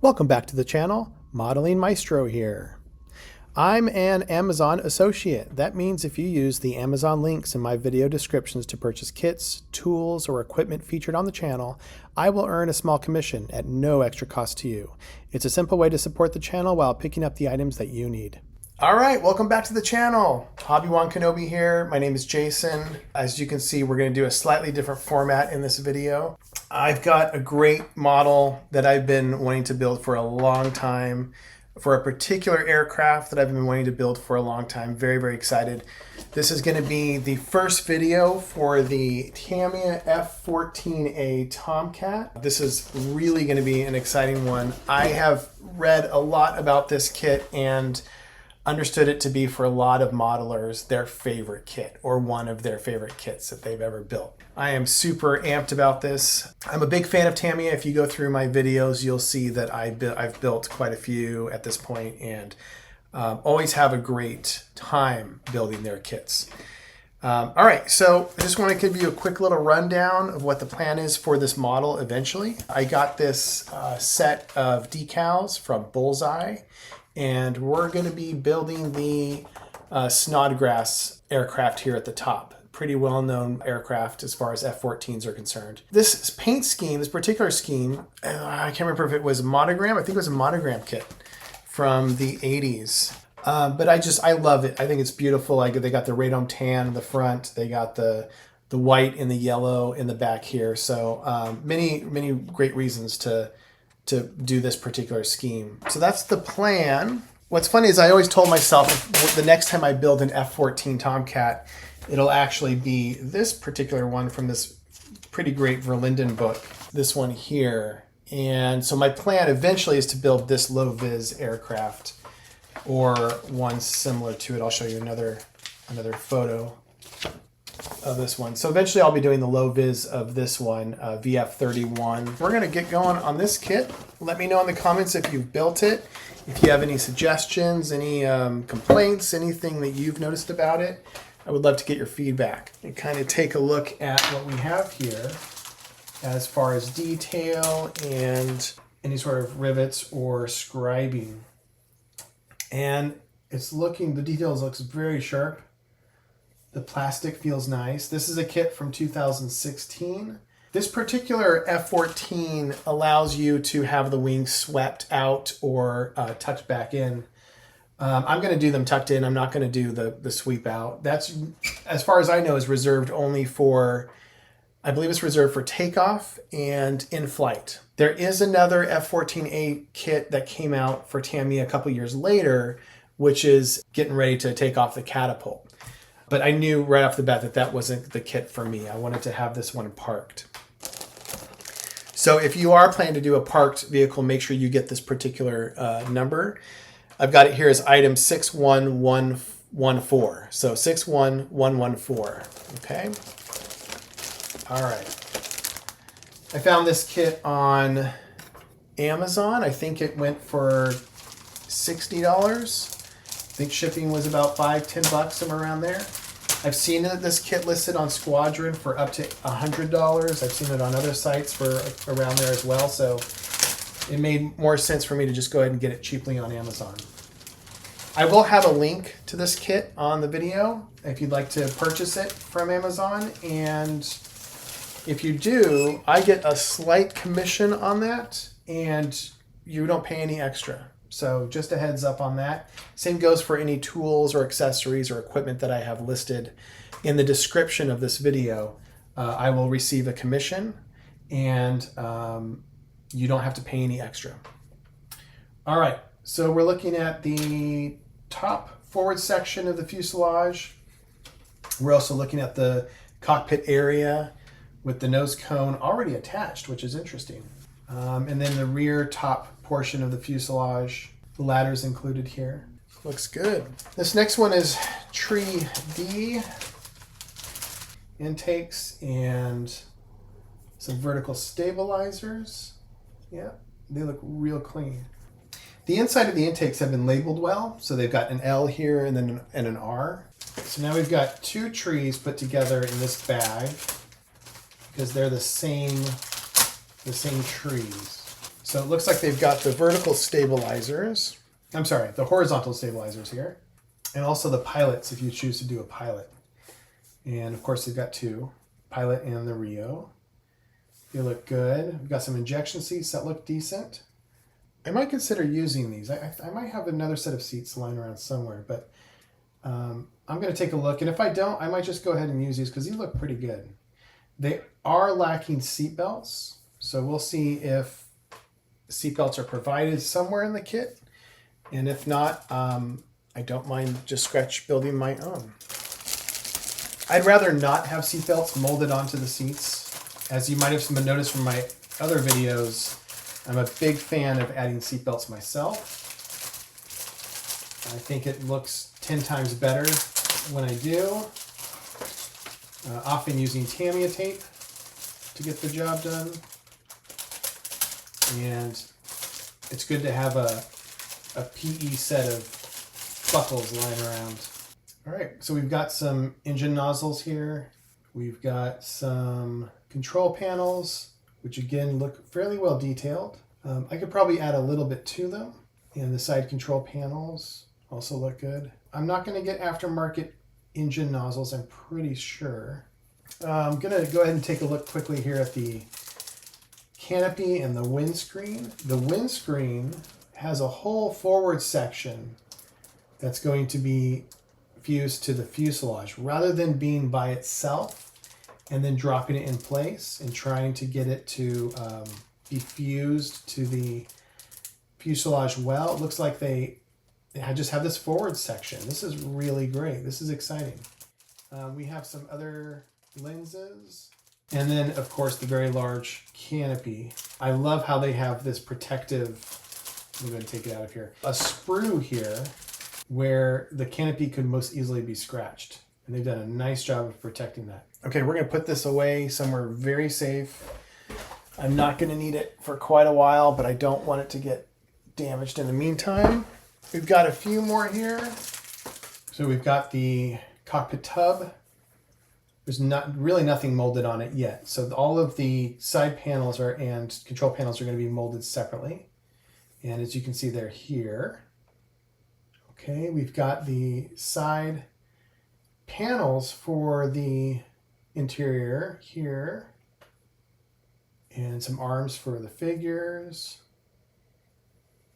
Welcome back to the channel, Modeling Maestro here. I'm an Amazon associate. That means if you use the Amazon links in my video descriptions to purchase kits, tools, or equipment featured on the channel, I will earn a small commission at no extra cost to you. It's a simple way to support the channel while picking up the items that you need. All right, welcome back to the channel. Obi-Wan Kenobi here. My name is Jason. As you can see, we're going to do a slightly different format in this video. I've got a great model that I've been wanting to build for a long time for a particular aircraft that I've been wanting to build for a long time. Very, very excited. This is going to be the first video for the Tamiya F-14A Tomcat. This is really going to be an exciting one. I have read a lot about this kit and understood it to be, for a lot of modelers, their favorite kit, or one of their favorite kits that they've ever built. I am super amped about this. I'm a big fan of Tamiya. If you go through my videos, you'll see that I've built quite a few at this point, and always have a great time building their kits. All right, so I just want to give you a quick little rundown of what the plan is for this model eventually. I got this set of decals from Bullseye, and we're going to be building the Snodgrass aircraft here at the top. Pretty well-known aircraft as far as F-14s are concerned. This paint scheme, this particular scheme, I can't remember if it was a monogram. I think it was a monogram kit from the 80s. But I love it. I think it's beautiful. They got the radome tan in the front. They got the white and the yellow in the back here. So many great reasons to do this particular scheme. So that's the plan. What's funny is I always told myself the next time I build an F-14 Tomcat, it'll actually be this particular one from this pretty great Verlinden book, this one here. And so my plan eventually is to build this low-vis aircraft or one similar to it. I'll show you another photo of this one. So eventually I'll be doing the low vis of this one, VF31. We're gonna get going on this kit. Let me know in the comments if you've built it, if you have any suggestions, any complaints, anything that you've noticed about it. I would love to get your feedback and kind of take a look at what we have here as far as detail and any sort of rivets or scribing. And the details looks very sharp. The plastic feels nice. This is a kit from 2016. This particular F-14 allows you to have the wings swept out or tucked back in. I'm going to do them tucked in. I'm not going to do the sweep out. That's, as far as I know, is reserved only for, I believe it's reserved for takeoff and in flight. There is another F-14A kit that came out for Tamiya a couple years later, which is getting ready to take off the catapult. But I knew right off the bat that that wasn't the kit for me. I wanted to have this one parked. So if you are planning to do a parked vehicle, make sure you get this particular number. I've got it here as item 61114. So 61114, okay? All right. I found this kit on Amazon. I think it went for $60. I think shipping was about $5-10, somewhere around there. I've seen this kit listed on Squadron for up to $100. I've seen it on other sites for around there as well. So it made more sense for me to just go ahead and get it cheaply on Amazon. I will have a link to this kit on the video if you'd like to purchase it from Amazon. And if you do, I get a slight commission on that and you don't pay any extra. So just a heads up on that. Same goes for any tools or accessories or equipment that I have listed in the description of this video. I will receive a commission and you don't have to pay any extra. All right, so we're looking at the top forward section of the fuselage. We're also looking at the cockpit area with the nose cone already attached, which is interesting. And then the rear top portion of the fuselage, the ladders included here. Looks good. This next one is Tree D intakes and some vertical stabilizers. Yeah, they look real clean. The inside of the intakes have been labeled well, so they've got an L here and then an R. So now we've got two trees put together in this bag because they're the same trees. So it looks like they've got the vertical stabilizers. I'm sorry, the horizontal stabilizers here. And also the pilots if you choose to do a pilot. And of course they've got two, pilot and the Rio. They look good. We've got some injection seats that look decent. I might consider using these. I might have another set of seats lying around somewhere, but I'm going to take a look. And if I don't, I might just go ahead and use these because these look pretty good. They are lacking seat belts, so we'll see if seat belts are provided somewhere in the kit. And if not, I don't mind just scratch building my own. I'd rather not have seat belts molded onto the seats. As you might have noticed from my other videos, I'm a big fan of adding seat belts myself. I think it looks 10 times better when I do. Often using Tamiya tape to get the job done. And it's good to have a PE set of buckles lying around. All right, so we've got some engine nozzles here. We've got some control panels, which again look fairly well detailed. I could probably add a little bit to them. And the side control panels also look good. I'm not going to get aftermarket engine nozzles, I'm pretty sure. I'm going to go ahead and take a look quickly here at the canopy and the windscreen. The windscreen has a whole forward section that's going to be fused to the fuselage rather than being by itself and then dropping it in place and trying to get it to be fused to the fuselage well. It looks like they just have this forward section. This is really great. This is exciting. We have some other lenses. And then, of course, the very large canopy. I love how they have this protective, I'm going to take it out of here, a sprue here where the canopy could most easily be scratched. And they've done a nice job of protecting that. Okay, we're going to put this away somewhere very safe. I'm not going to need it for quite a while, but I don't want it to get damaged in the meantime. We've got a few more here. So we've got the cockpit tub. There's really nothing molded on it yet. So all of the side panels and control panels are going to be molded separately. And as you can see, they're here. Okay, we've got the side panels for the interior here. And some arms for the figures.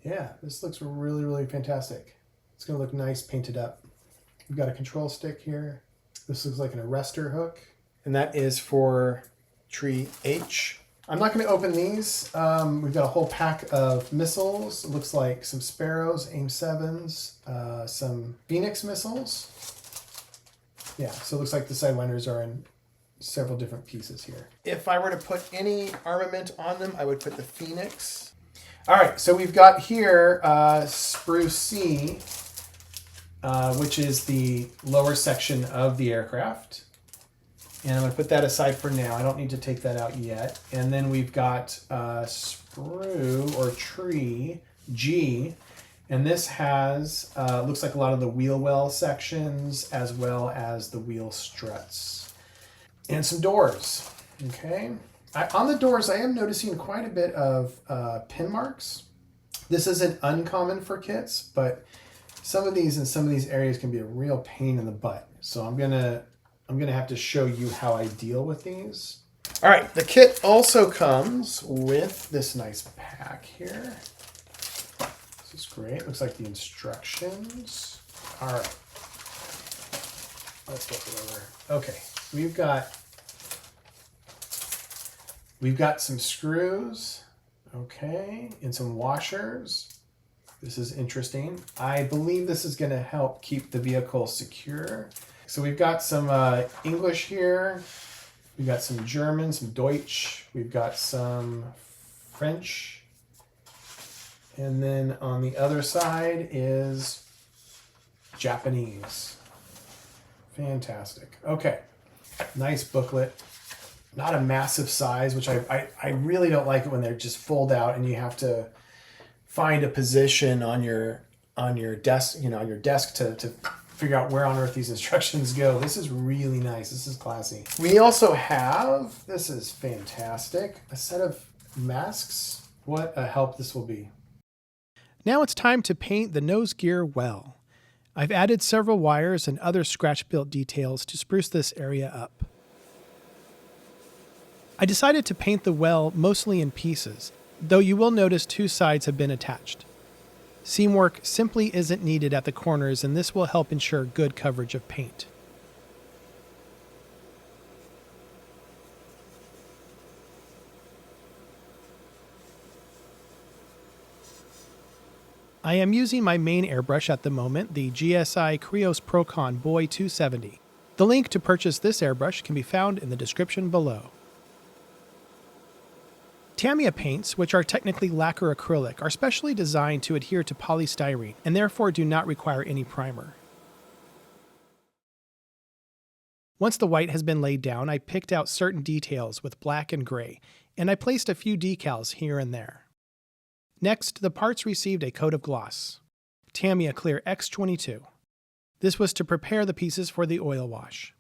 Yeah, this looks really, really fantastic. It's going to look nice painted up. We've got a control stick here. This looks like an arrestor hook. And that is for tree H. I'm not going to open these. We've got a whole pack of missiles. It looks like some Sparrows, AIM-7s, some Phoenix missiles. Yeah, so it looks like the sidewinders are in several different pieces here. If I were to put any armament on them, I would put the Phoenix. All right, so we've got here sprue C, which is the lower section of the aircraft. And I'm going to put that aside for now. I don't need to take that out yet. And then we've got sprue or tree G. And this has, looks like a lot of the wheel well sections as well as the wheel struts. And some doors, okay? On the doors, I am noticing quite a bit of pin marks. This isn't uncommon for kits, but some of these in some of these areas can be a real pain in the butt. So I'm gonna have to show you how I deal with these. All right, the kit also comes with this nice pack here. This is great. Looks like the instructions. All right, let's flip it over. Okay, we've got some screws, okay, and some washers. This is interesting. I believe this is going to help keep the vehicle secure. So we've got some English here. We've got some German, some Deutsch. We've got some French. And then on the other side is Japanese. Fantastic. Okay, nice booklet. Not a massive size, which I really don't like it when they're just fold out and you have to find a position on your desk, on your desk to figure out where on earth these instructions go. This is really nice. This is classy. We also have, this is fantastic, a set of masks. What a help this will be. Now it's time to paint the nose gear well. I've added several wires and other scratch-built details to spruce this area up. I decided to paint the well mostly in pieces, though you will notice two sides have been attached. Seam work simply isn't needed at the corners, and this will help ensure good coverage of paint. I am using my main airbrush at the moment, the GSI Krios Procon Boy 270. The link to purchase this airbrush can be found in the description below. Tamiya paints, which are technically lacquer acrylic, are specially designed to adhere to polystyrene and therefore do not require any primer. Once the white has been laid down, I picked out certain details with black and gray, and I placed a few decals here and there. Next, the parts received a coat of gloss, Tamiya Clear X22. This was to prepare the pieces for the oil wash.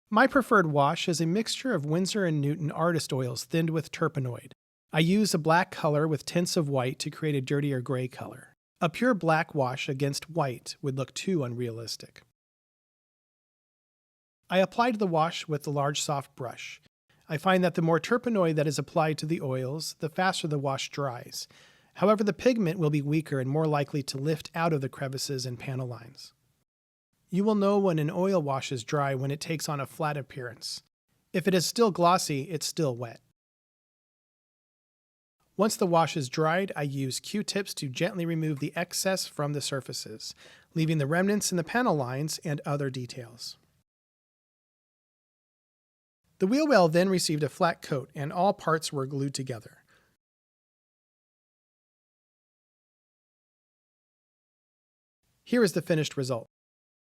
My preferred wash is a mixture of Winsor & Newton artist oils thinned with terpenoid. I use a black color with tints of white to create a dirtier gray color. A pure black wash against white would look too unrealistic. I applied the wash with the large soft brush. I find that the more terpenoid that is applied to the oils, the faster the wash dries. However, the pigment will be weaker and more likely to lift out of the crevices and panel lines. You will know when an oil wash is dry when it takes on a flat appearance. If it is still glossy, it's still wet. Once the wash is dried, I use Q-tips to gently remove the excess from the surfaces, leaving the remnants in the panel lines and other details. The wheel well then received a flat coat and all parts were glued together. Here is the finished result.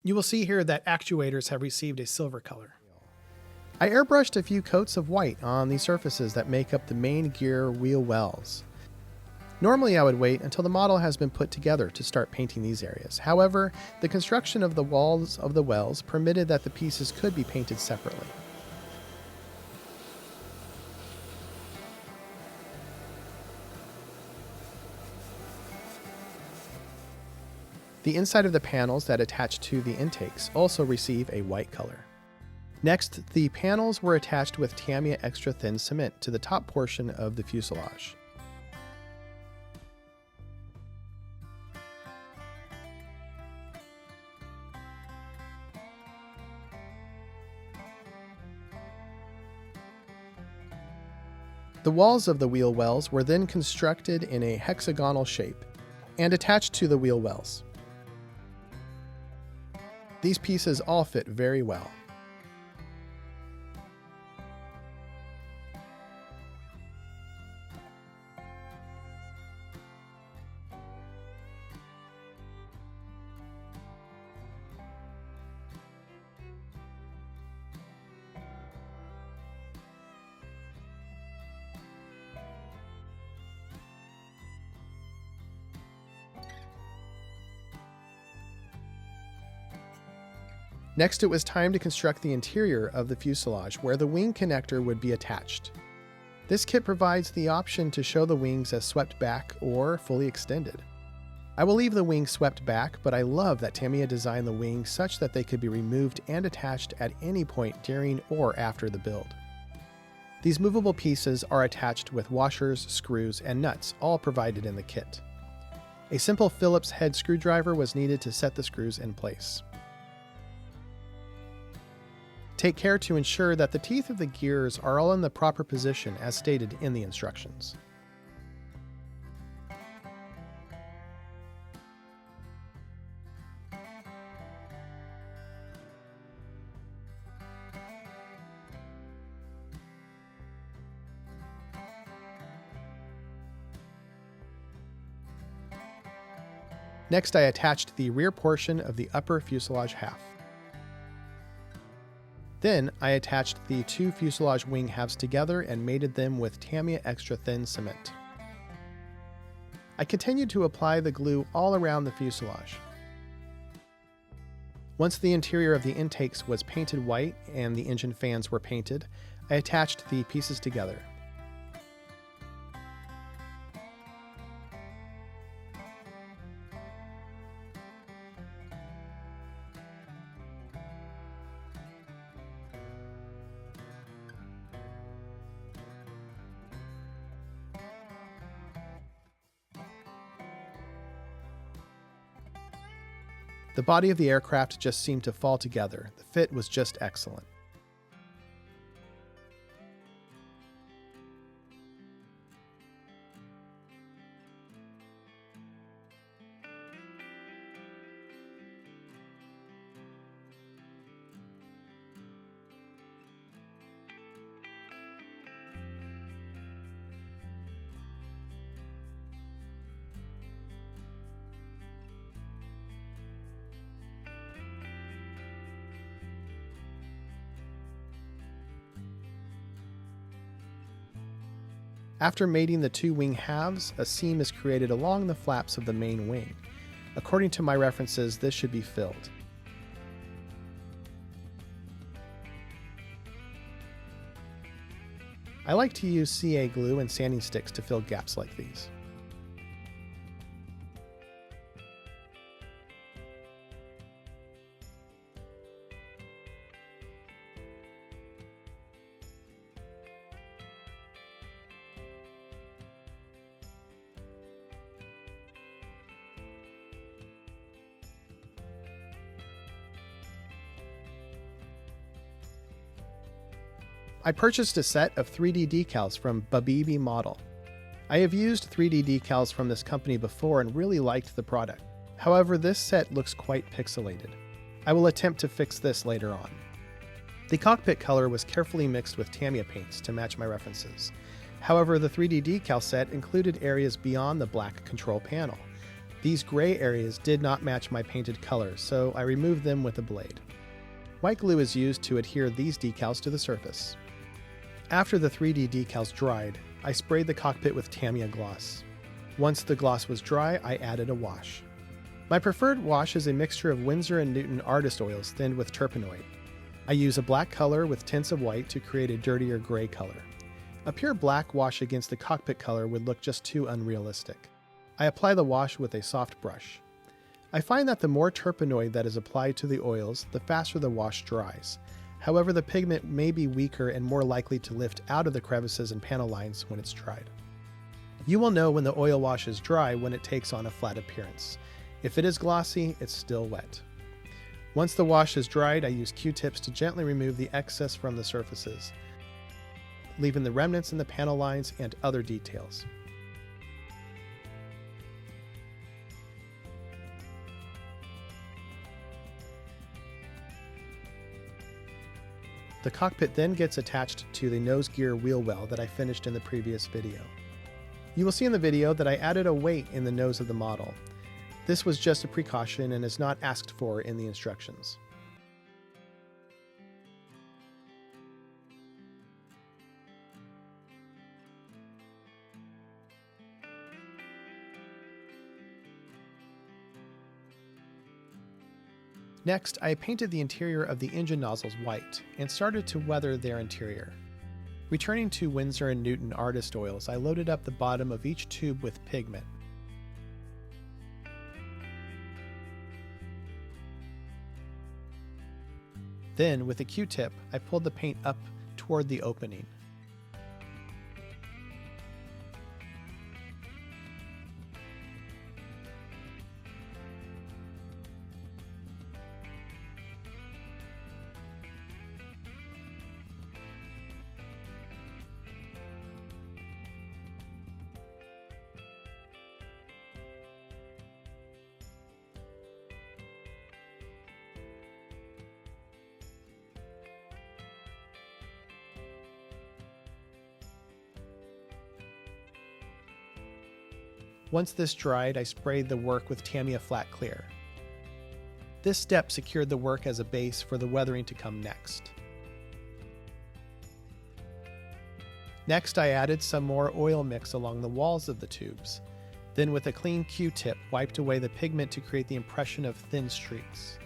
You will see here that actuators have received a silver color. I airbrushed a few coats of white on the surfaces that make up the main gear wheel wells. Normally I would wait until the model has been put together to start painting these areas. However, the construction of the walls of the wells permitted that the pieces could be painted separately. The inside of the panels that attach to the intakes also receive a white color. Next, the panels were attached with Tamiya extra thin cement to the top portion of the fuselage. The walls of the wheel wells were then constructed in a hexagonal shape and attached to the wheel wells. These pieces all fit very well. Next, it was time to construct the interior of the fuselage, where the wing connector would be attached. This kit provides the option to show the wings as swept back or fully extended. I will leave the wings swept back, but I love that Tamiya designed the wings such that they could be removed and attached at any point during or after the build. These movable pieces are attached with washers, screws, and nuts, all provided in the kit. A simple Phillips head screwdriver was needed to set the screws in place. Take care to ensure that the teeth of the gears are all in the proper position as stated in the instructions. Next, I attached the rear portion of the upper fuselage half. Then, I attached the two fuselage wing halves together and mated them with Tamiya extra thin cement. I continued to apply the glue all around the fuselage. Once the interior of the intakes was painted white and the engine fans were painted, I attached the pieces together. The body of the aircraft just seemed to fall together. The fit was just excellent. After mating the two wing halves, a seam is created along the flaps of the main wing. According to my references, this should be filled. I like to use CA glue and sanding sticks to fill gaps like these. I purchased a set of 3D decals from Babibi Model. I have used 3D decals from this company before and really liked the product. However, this set looks quite pixelated. I will attempt to fix this later on. The cockpit color was carefully mixed with Tamiya paints to match my references. However, the 3D decal set included areas beyond the black control panel. These gray areas did not match my painted colors, so I removed them with a blade. White glue is used to adhere these decals to the surface. After the 3D decals dried, I sprayed the cockpit with Tamiya gloss. Once the gloss was dry, I added a wash. My preferred wash is a mixture of Winsor & Newton artist oils thinned with terpenoid. I use a black color with tints of white to create a dirtier gray color. A pure black wash against the cockpit color would look just too unrealistic. I apply the wash with a soft brush. I find that the more terpenoid that is applied to the oils, the faster the wash dries. However, the pigment may be weaker and more likely to lift out of the crevices and panel lines when it's dried. You will know when the oil wash is dry when it takes on a flat appearance. If it is glossy, it's still wet. Once the wash is dried, I use Q-tips to gently remove the excess from the surfaces, leaving the remnants in the panel lines and other details. The cockpit then gets attached to the nose gear wheel well that I finished in the previous video. You will see in the video that I added a weight in the nose of the model. This was just a precaution and is not asked for in the instructions. Next, I painted the interior of the engine nozzles white and started to weather their interior. Returning to Winsor & Newton artist oils, I loaded up the bottom of each tube with pigment. Then, with a Q-tip, I pulled the paint up toward the opening. Once this dried, I sprayed the work with Tamiya Flat Clear. This step secured the work as a base for the weathering to come next. Next, I added some more oil mix along the walls of the tubes. Then with a clean Q-tip, wiped away the pigment to create the impression of thin streaks.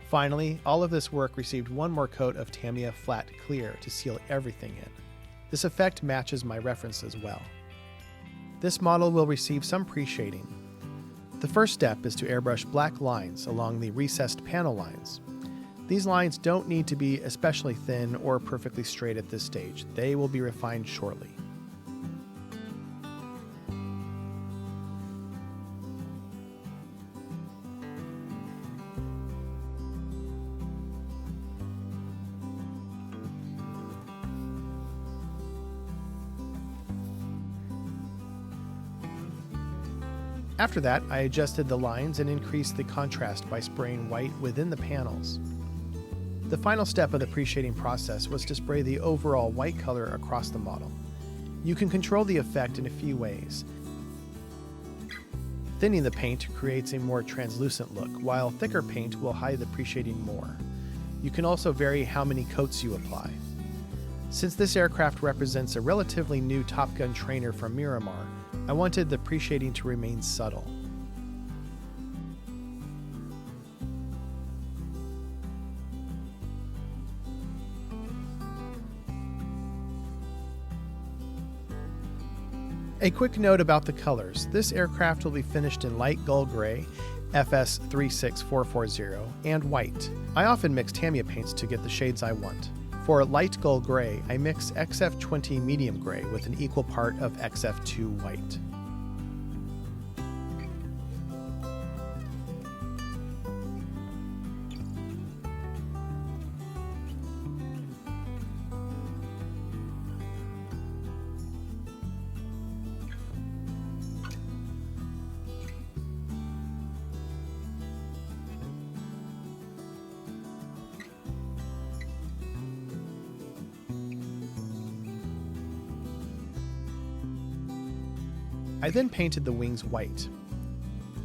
Finally, all of this work received one more coat of Tamiya Flat Clear to seal everything in. This effect matches my references well. This model will receive some pre-shading. The first step is to airbrush black lines along the recessed panel lines. These lines don't need to be especially thin or perfectly straight at this stage. They will be refined shortly. After that, I adjusted the lines and increased the contrast by spraying white within the panels. The final step of the pre-shading process was to spray the overall white color across the model. You can control the effect in a few ways. Thinning the paint creates a more translucent look, while thicker paint will hide the pre-shading more. You can also vary how many coats you apply. Since this aircraft represents a relatively new Top Gun trainer from Miramar, I wanted the pre-shading to remain subtle. A quick note about the colors. This aircraft will be finished in light gull gray, FS 36440, and white. I often mix Tamiya paints to get the shades I want. For light gull gray, I mix XF20 medium gray with an equal part of XF2 white. I then painted the wings white.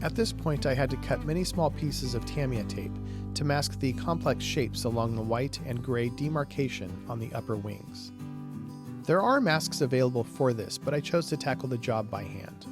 At this point, I had to cut many small pieces of Tamiya tape to mask the complex shapes along the white and gray demarcation on the upper wings. There are masks available for this, but I chose to tackle the job by hand.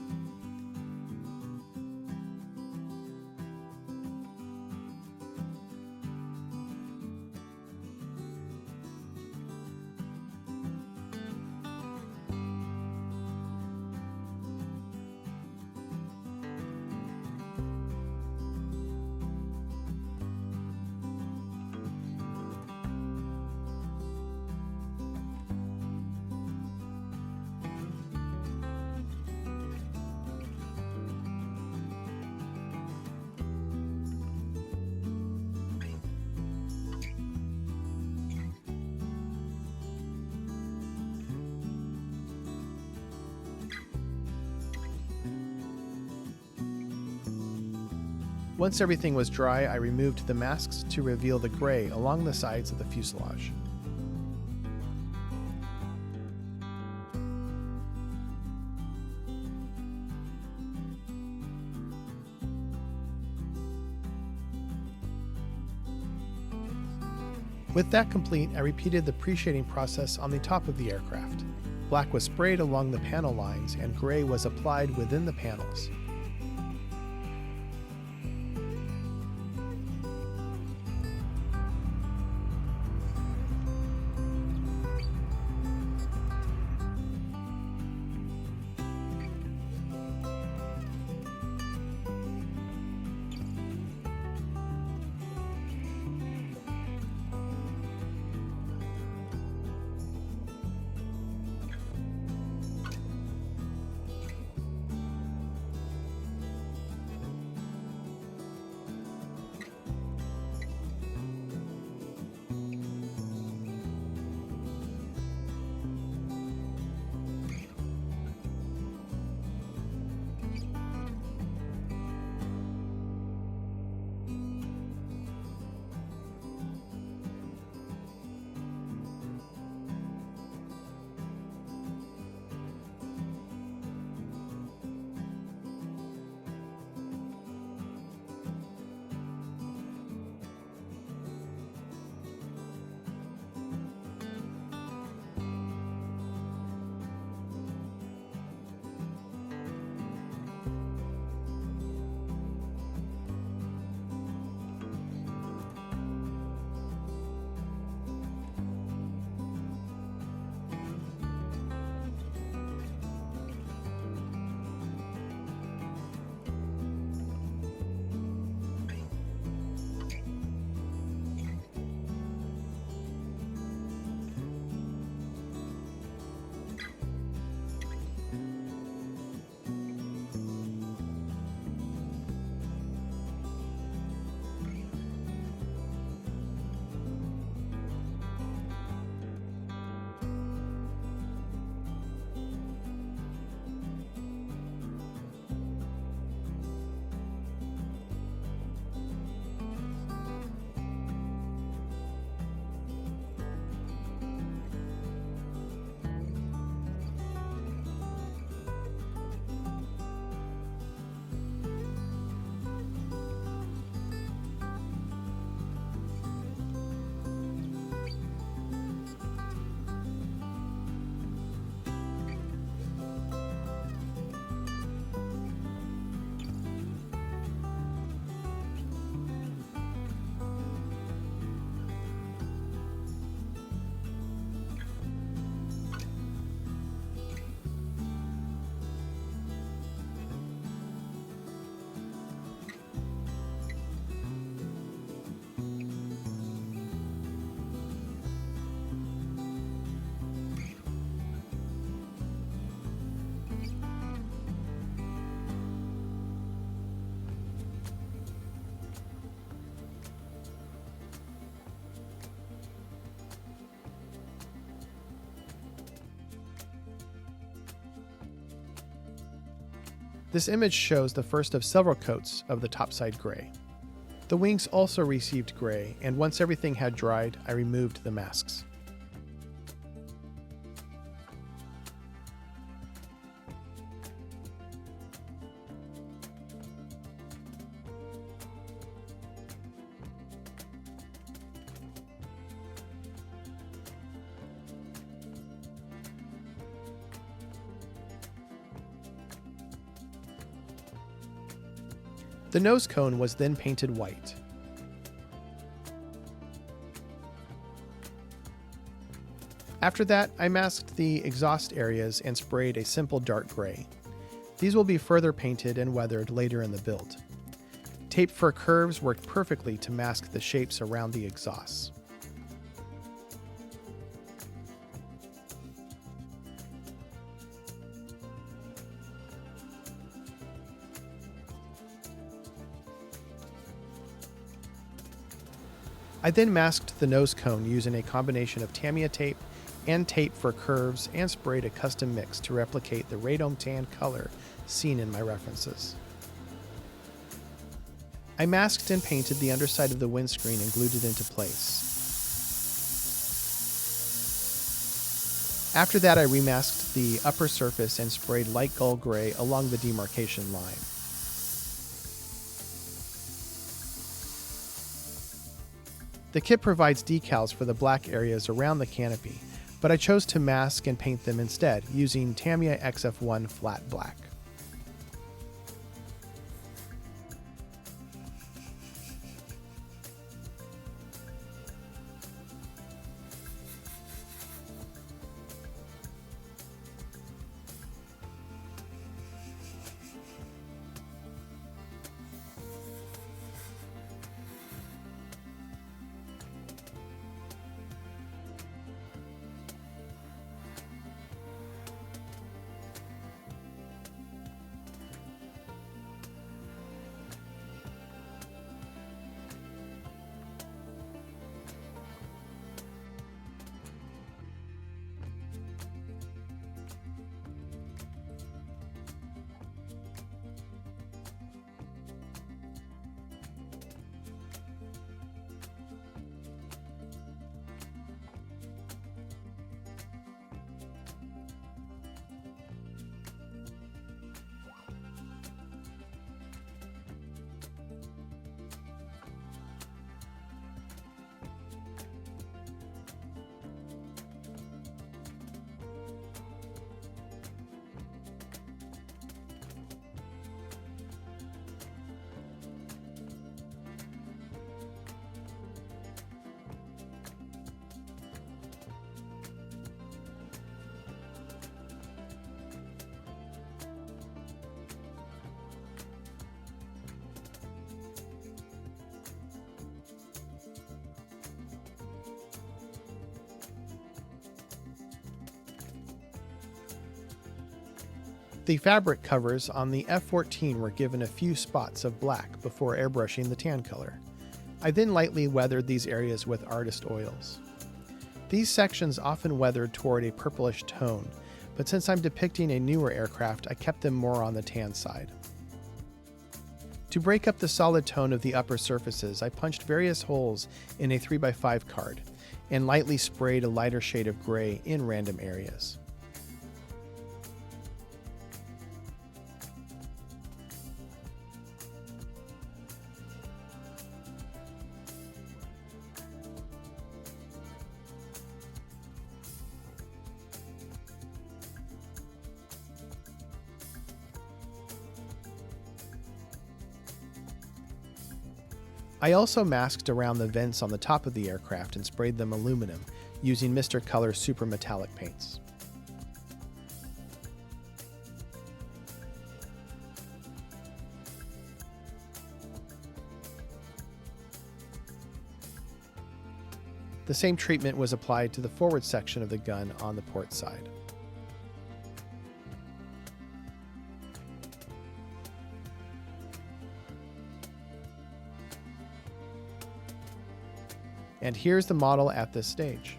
Once everything was dry, I removed the masks to reveal the gray along the sides of the fuselage. With that complete, I repeated the pre-shading process on the top of the aircraft. Black was sprayed along the panel lines and gray was applied within the panels. This image shows the first of several coats of the topside gray. The wings also received gray, and once everything had dried, I removed the masks. The nose cone was then painted white. After that, I masked the exhaust areas and sprayed a simple dark gray. These will be further painted and weathered later in the build. Tape for curves worked perfectly to mask the shapes around the exhausts. I then masked the nose cone using a combination of Tamiya tape and tape for curves and sprayed a custom mix to replicate the radome tan color seen in my references. I masked and painted the underside of the windscreen and glued it into place. After that, I remasked the upper surface and sprayed light gull gray along the demarcation line. The kit provides decals for the black areas around the canopy, but I chose to mask and paint them instead using Tamiya XF1 flat black. The fabric covers on the F-14 were given a few spots of black before airbrushing the tan color. I then lightly weathered these areas with artist oils. These sections often weathered toward a purplish tone, but since I'm depicting a newer aircraft, I kept them more on the tan side. To break up the solid tone of the upper surfaces, I punched various holes in a 3x5 card and lightly sprayed a lighter shade of gray in random areas. I also masked around the vents on the top of the aircraft and sprayed them aluminum using Mr. Color Super Metallic paints. The same treatment was applied to the forward section of the gun on the port side. And here's the model at this stage.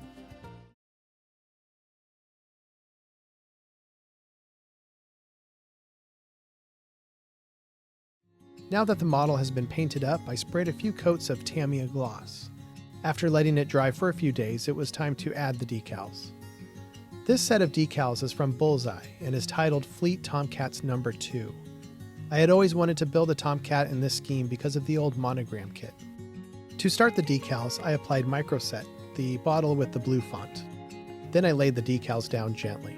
Now that the model has been painted up, I sprayed a few coats of Tamiya gloss. After letting it dry for a few days, it was time to add the decals. This set of decals is from Bullseye and is titled Fleet Tomcats No. 2. I had always wanted to build a Tomcat in this scheme because of the old monogram kit. To start the decals, I applied Microset, the bottle with the blue font. Then I laid the decals down gently.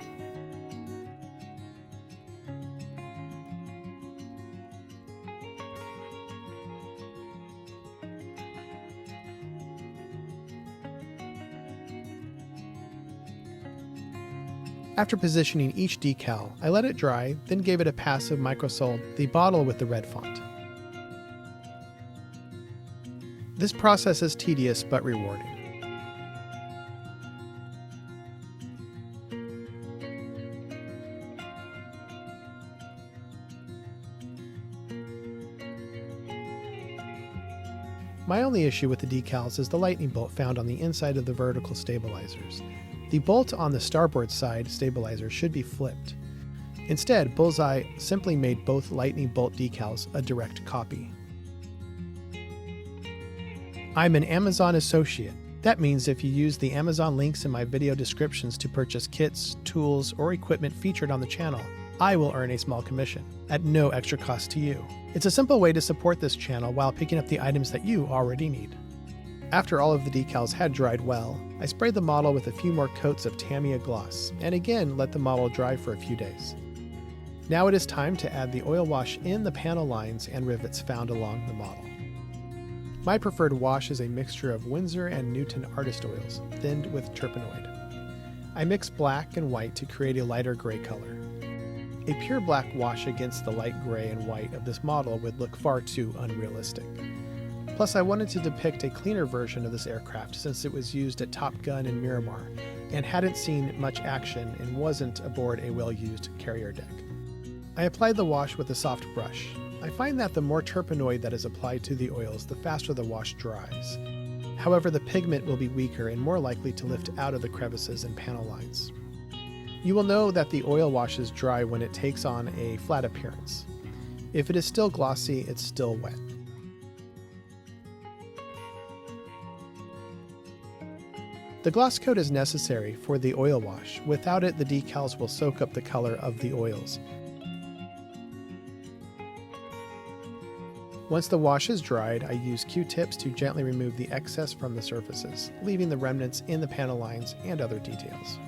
After positioning each decal, I let it dry, then gave it a passive microsoled the bottle with the red font. This process is tedious but rewarding. My only issue with the decals is the lightning bolt found on the inside of the vertical stabilizers. The bolt on the starboard side stabilizer should be flipped. Instead, Bullseye simply made both lightning bolt decals a direct copy. I'm an Amazon associate. That means if you use the Amazon links in my video descriptions to purchase kits, tools, or equipment featured on the channel, I will earn a small commission, at no extra cost to you. It's a simple way to support this channel while picking up the items that you already need. After all of the decals had dried well, I sprayed the model with a few more coats of Tamiya gloss, and again let the model dry for a few days. Now it is time to add the oil wash in the panel lines and rivets found along the model. My preferred wash is a mixture of Winsor and Newton Artist oils, thinned with terpenoid. I mix black and white to create a lighter gray color. A pure black wash against the light gray and white of this model would look far too unrealistic. Plus, I wanted to depict a cleaner version of this aircraft since it was used at Top Gun and Miramar, and hadn't seen much action and wasn't aboard a well-used carrier deck. I applied the wash with a soft brush. I find that the more terpenoid that is applied to the oils, the faster the wash dries. However, the pigment will be weaker and more likely to lift out of the crevices and panel lines. You will know that the oil wash is dry when it takes on a flat appearance. If it is still glossy, it's still wet. The gloss coat is necessary for the oil wash. Without it, the decals will soak up the color of the oils. Once the wash is dried, I use Q-tips to gently remove the excess from the surfaces, leaving the remnants in the panel lines and other details.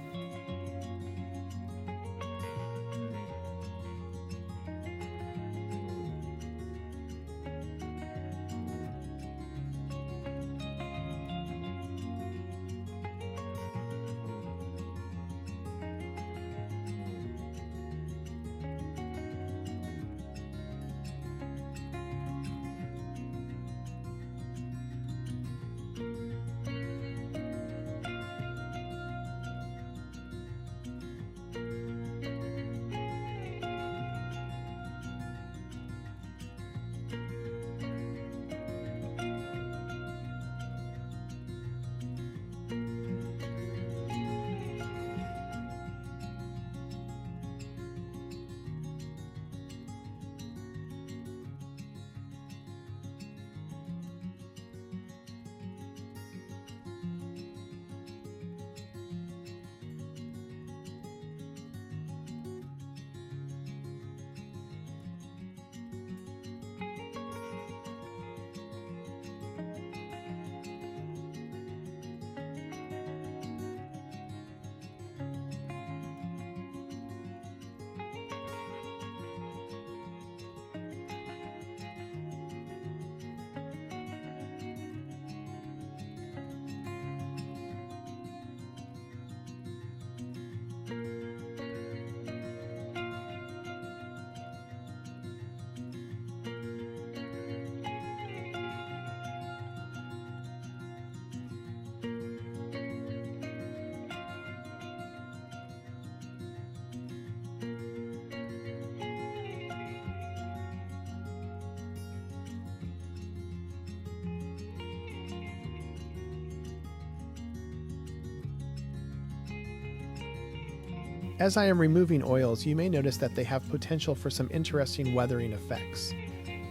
As I am removing oils, you may notice that they have potential for some interesting weathering effects.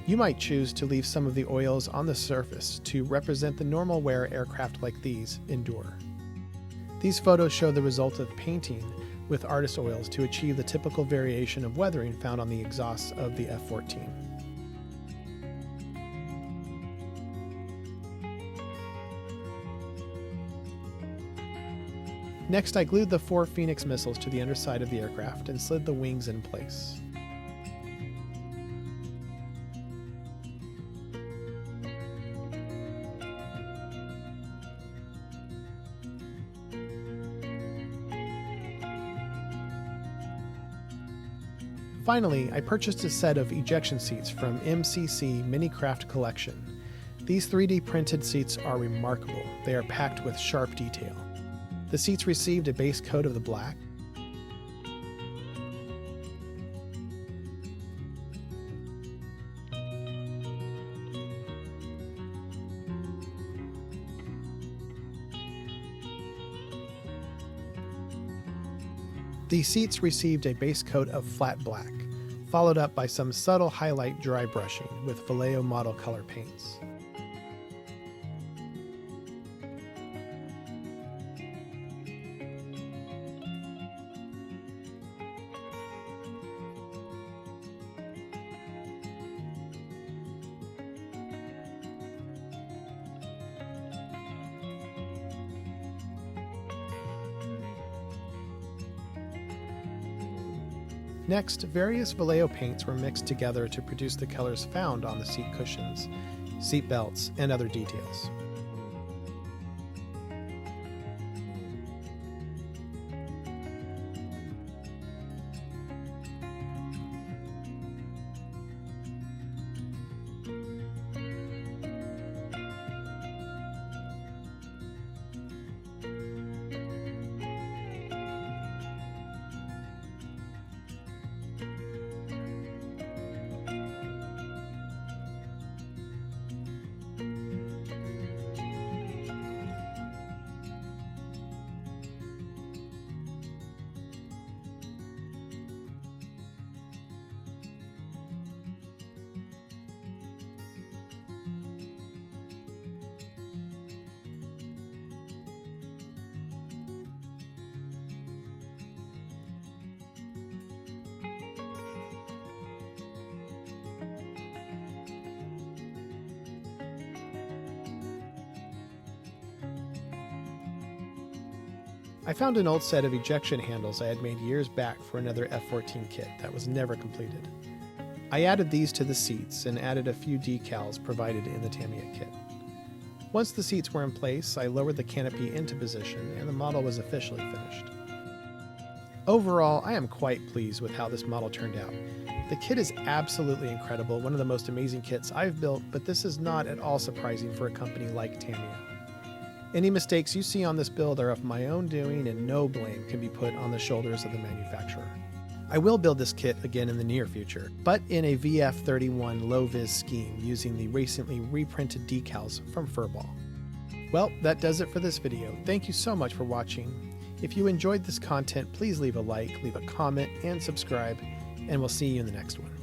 You might choose to leave some of the oils on the surface to represent the normal wear aircraft like these endure. These photos show the result of painting with artist oils to achieve the typical variation of weathering found on the exhausts of the F-14. Next, I glued the 4 Phoenix missiles to the underside of the aircraft and slid the wings in place. Finally, I purchased a set of ejection seats from MCC Minicraft Collection. These 3D printed seats are remarkable. They are packed with sharp detail. The seats received a base coat of the black. The seats received a base coat of flat black, followed up by some subtle highlight dry brushing with Vallejo model color paints. Next, various Vallejo paints were mixed together to produce the colors found on the seat cushions, seat belts, and other details. I found an old set of ejection handles I had made years back for another F-14 kit that was never completed. I added these to the seats and added a few decals provided in the Tamiya kit. Once the seats were in place, I lowered the canopy into position and the model was officially finished. Overall, I am quite pleased with how this model turned out. The kit is absolutely incredible, one of the most amazing kits I've built, but this is not at all surprising for a company like Tamiya. Any mistakes you see on this build are of my own doing and no blame can be put on the shoulders of the manufacturer. I will build this kit again in the near future, but in a VF31 low-vis scheme using the recently reprinted decals from Furball. Well, that does it for this video. Thank you so much for watching. If you enjoyed this content, please leave a like, leave a comment, and subscribe, and we'll see you in the next one.